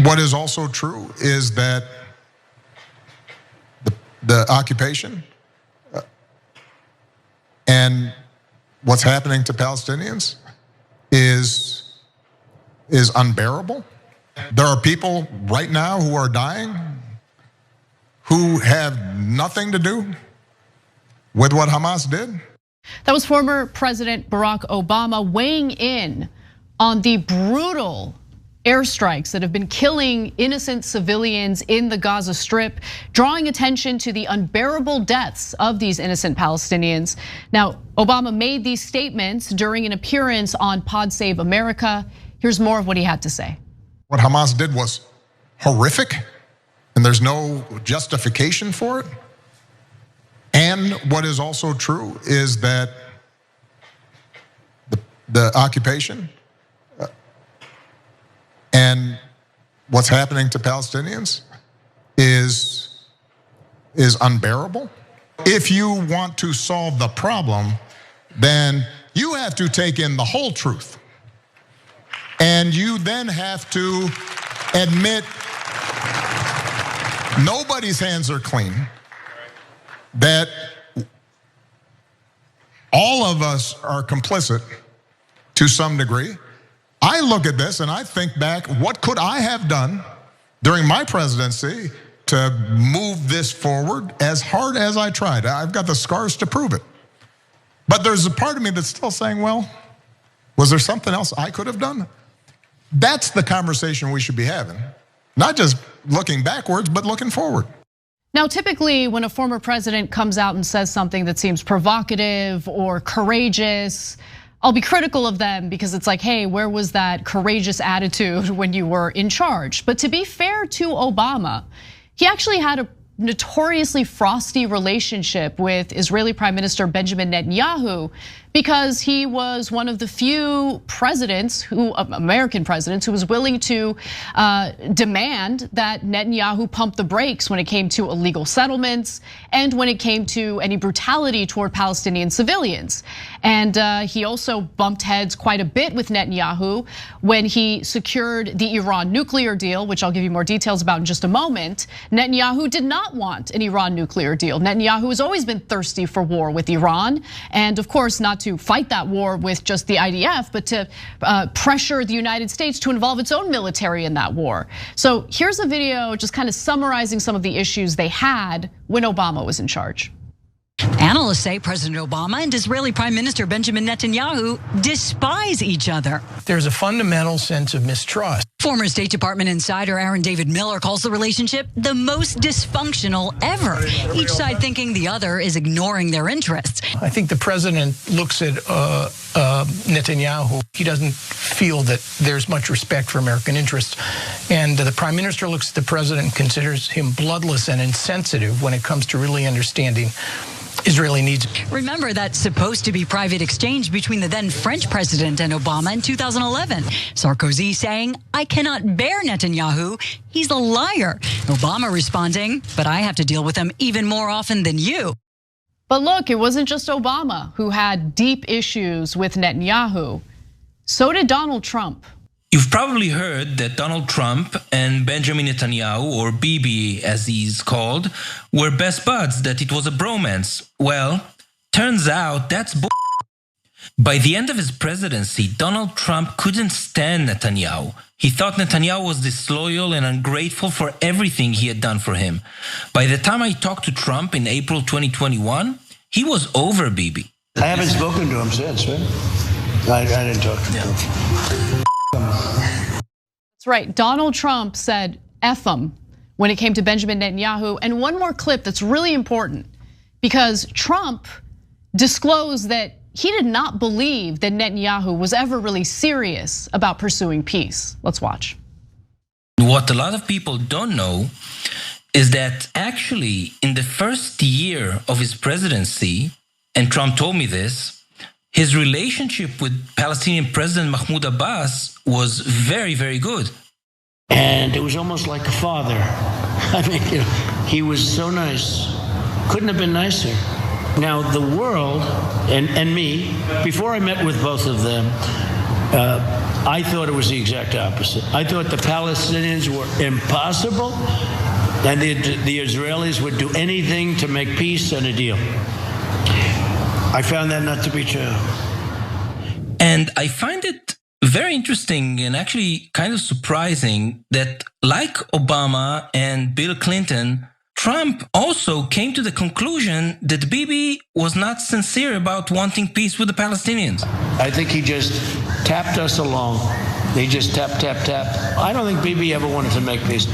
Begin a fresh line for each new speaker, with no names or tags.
What is also true is that the occupation and what's happening to Palestinians is unbearable. There are people right now who are dying who have nothing to do with what Hamas did.
That was former President Barack Obama weighing in on the brutal airstrikes that have been killing innocent civilians in the Gaza Strip, drawing attention to the unbearable deaths of these innocent Palestinians. Now, Obama made these statements during an appearance on Pod Save America. Here's more of what he had to say.
What Hamas did was horrific, and there's no justification for it. And what is also true is that the occupation and what's happening to Palestinians is unbearable. If you want to solve the problem, then you have to take in the whole truth. And you then have to admit nobody's hands are clean, that all of us are complicit to some degree. I look at this and I think back, what could I have done during my presidency to move this forward as hard as I tried? I've got the scars to prove it. But there's a part of me that's still saying, well, was there something else I could have done? That's the conversation we should be having. Not just looking backwards, but looking forward.
Now, typically when a former president comes out and says something that seems provocative or courageous, I'll be critical of them because it's like, hey, where was that courageous attitude when you were in charge? But to be fair to Obama, he actually had a notoriously frosty relationship with Israeli Prime Minister Benjamin Netanyahu, because he was one of the few presidents American presidents who was willing to demand that Netanyahu pump the brakes when it came to illegal settlements and when it came to any brutality toward Palestinian civilians. And he also bumped heads quite a bit with Netanyahu when he secured the Iran nuclear deal, which I'll give you more details about in just a moment. Netanyahu did not want an Iran nuclear deal. Netanyahu has always been thirsty for war with Iran, and of course not to fight that war with just the IDF, but to pressure the United States to involve its own military in that war. So here's a video just kind of summarizing some of the issues they had when Obama was in charge.
Analysts say President Obama and Israeli Prime Minister Benjamin Netanyahu despise each other.
There's a fundamental sense of mistrust.
Former State Department insider Aaron David Miller calls the relationship the most dysfunctional ever. Each side thinking the other is ignoring their interests.
I think the president looks at Netanyahu. He doesn't feel that there's much respect for American interests. And the prime minister looks at the president and considers him bloodless and insensitive when it comes to really understanding Israeli needs.
Remember that supposed to be private exchange between the then French president and Obama in 2011. Sarkozy saying, "I cannot bear Netanyahu. He's a liar." Obama responding, "But I have to deal with him even more often than you."
But look, it wasn't just Obama who had deep issues with Netanyahu. So did Donald Trump.
You've probably heard that Donald Trump and Benjamin Netanyahu, or Bibi as he's called, were best buds, that it was a bromance. Well, turns out that's bull. By the end of his presidency, Donald Trump couldn't stand Netanyahu. He thought Netanyahu was disloyal and ungrateful for everything he had done for him. By the time I talked to Trump in April 2021, he was over Bibi.
I haven't spoken to him since, right? I didn't talk to him.
That's right. Donald Trump said F him when it came to Benjamin Netanyahu. And one more clip that's really important, because Trump disclosed that he did not believe that Netanyahu was ever really serious about pursuing peace. Let's watch.
What a lot of people don't know is that actually in the first year of his presidency, and Trump told me this, his relationship with Palestinian President Mahmoud Abbas was very, very good.
And it was almost like a father. I mean, he was so nice. Couldn't have been nicer. Now, the world and me, before I met with both of them, I thought it was the exact opposite. I thought the Palestinians were impossible, and the Israelis would do anything to make peace and a deal. I found that not to be true.
And I find it very interesting and actually kind of surprising that, like Obama and Bill Clinton, Trump also came to the conclusion that Bibi was not sincere about wanting peace with the Palestinians.
I think he just tapped us along. They just tap, tap, tap. I don't think Bibi ever wanted to make peace.